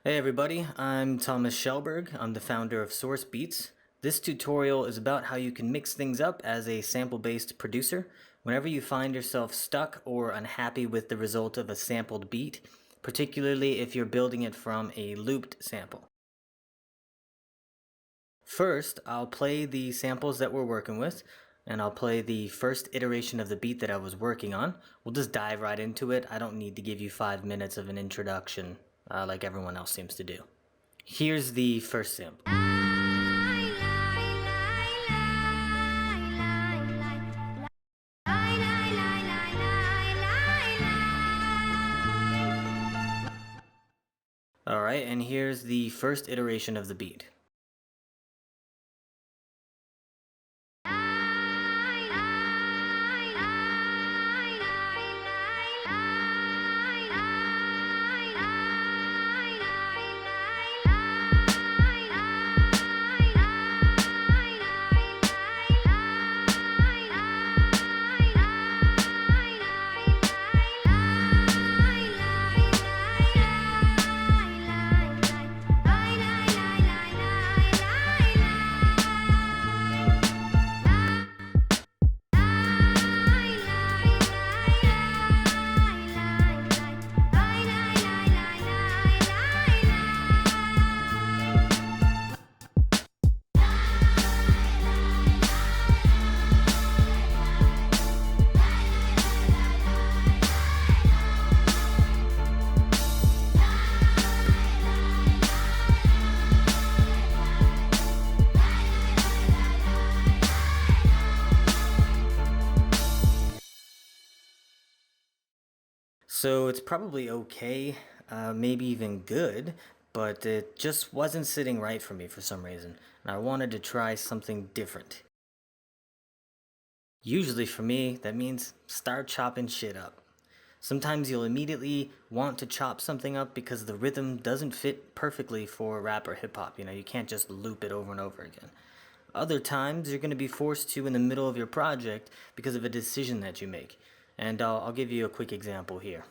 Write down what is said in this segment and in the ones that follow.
Hey everybody, I'm Thomas Schellberg. I'm the founder of Source Beats. This tutorial is about how you can mix things up as a sample-based producer. Whenever you find yourself stuck or unhappy with the result of a sampled beat, particularly if you're building it from a looped sample. First, I'll play the samples that we're working with, and I'll play the first iteration of the beat that I was working on. We'll just dive right into it. I don't need to give you 5 minutes of an introduction like everyone else seems to do. Here's the first sample. Alright, and here's the first iteration of the beat. So it's probably okay, maybe even good, but it just wasn't sitting right for me for some reason, and I wanted to try something different. Usually for me, that means start chopping shit up. Sometimes you'll immediately want to chop something up because the rhythm doesn't fit perfectly for rap or hip hop. You can't just loop it over and over again. Other times, you're going to be forced to in the middle of your project because of a decision that you make. And I'll give you a quick example here.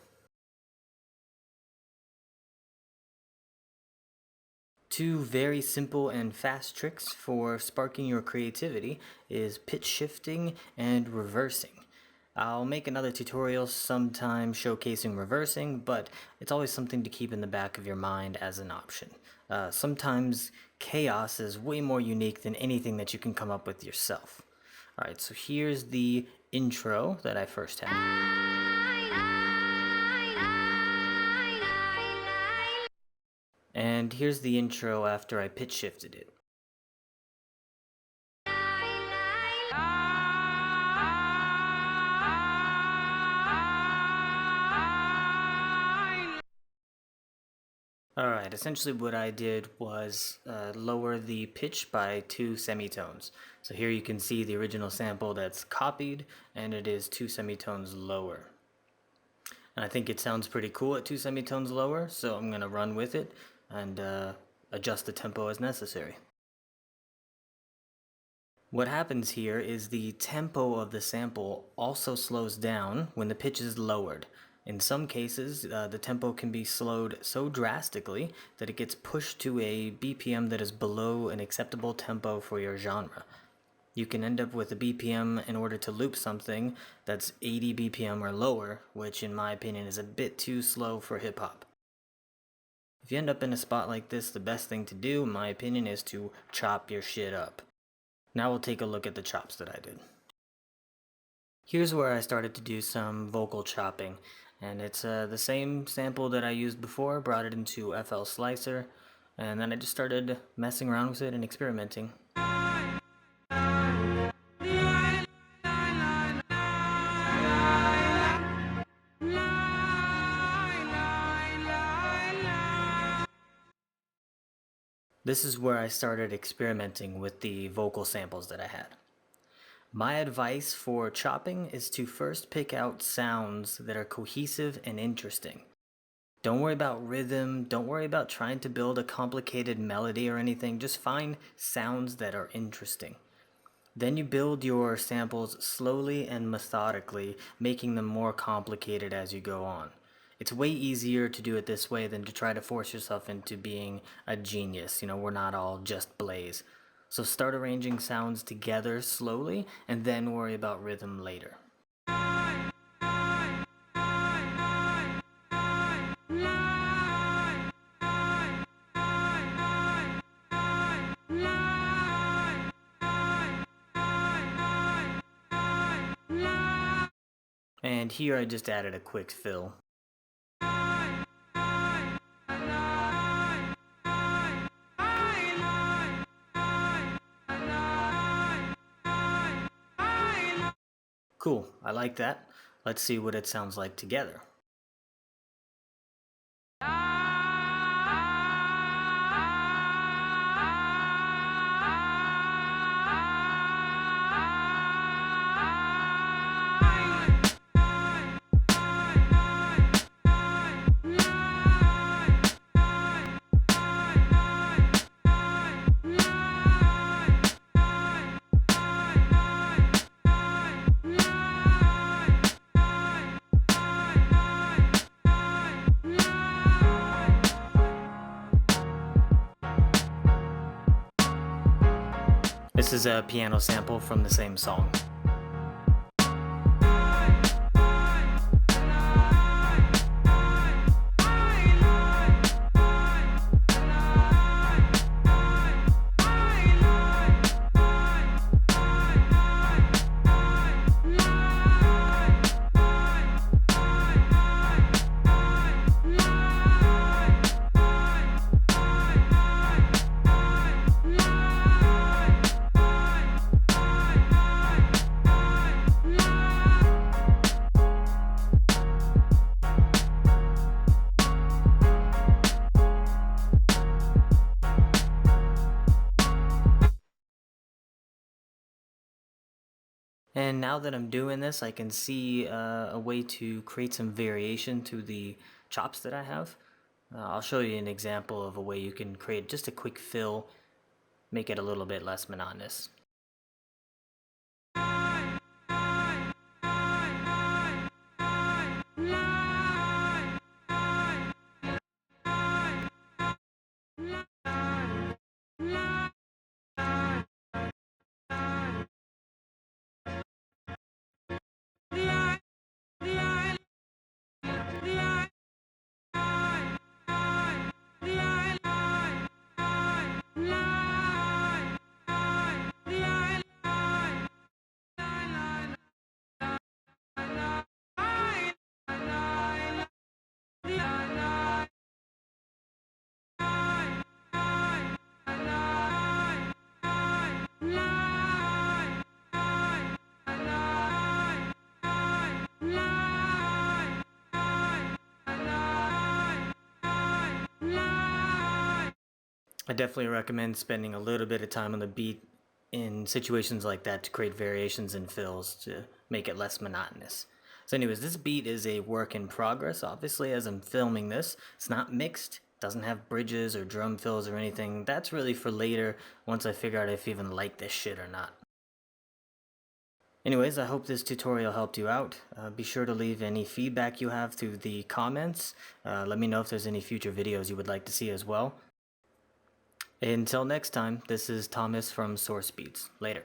Two very simple and fast tricks for sparking your creativity is pitch shifting and reversing. I'll make another tutorial sometime showcasing reversing, but it's always something to keep in the back of your mind as an option. Sometimes chaos is way more unique than anything that you can come up with yourself. Alright, so here's the intro that I first had. And here's the intro after I pitch shifted it. Alright, essentially what I did was lower the pitch by 2 semitones. So here you can see the original sample that's copied, and it is 2 semitones lower. And I think it sounds pretty cool at 2 semitones lower, so I'm going to run with it and adjust the tempo as necessary. What happens here is the tempo of the sample also slows down when the pitch is lowered. In some cases, the tempo can be slowed so drastically that it gets pushed to a BPM that is below an acceptable tempo for your genre. You can end up with a BPM in order to loop something that's 80 BPM or lower, which in my opinion is a bit too slow for hip hop. If you end up in a spot like this, the best thing to do, in my opinion, is to chop your shit up. Now we'll take a look at the chops that I did. Here's where I started to do some vocal chopping, and it's the same sample that I used before, brought it into FL Slicer, and then I just started messing around with it and experimenting. This is where I started experimenting with the vocal samples that I had. My advice for chopping is to first pick out sounds that are cohesive and interesting. Don't worry about rhythm, don't worry about trying to build a complicated melody or anything, just find sounds that are interesting. Then you build your samples slowly and methodically, making them more complicated as you go on. It's way easier to do it this way than to try to force yourself into being a genius. We're not all just Blaze. So start arranging sounds together slowly and then worry about rhythm later. And here I just added a quick fill. Cool, I like that. Let's see what it sounds like together. This is a piano sample from the same song. And now that I'm doing this, I can see a way to create some variation to the chops that I have. I'll show you an example of a way you can create just a quick fill, make it a little bit less monotonous. I definitely recommend spending a little bit of time on the beat in situations like that to create variations and fills to make it less monotonous. So anyways, this beat is a work in progress. Obviously, as I'm filming this, it's not mixed, doesn't have bridges or drum fills or anything. That's really for later once I figure out if I even like this shit or not. Anyways, I hope this tutorial helped you out. Be sure to leave any feedback you have through the comments. Let me know if there's any future videos you would like to see as well. Until next time, this is Thomas from Source Beats. Later.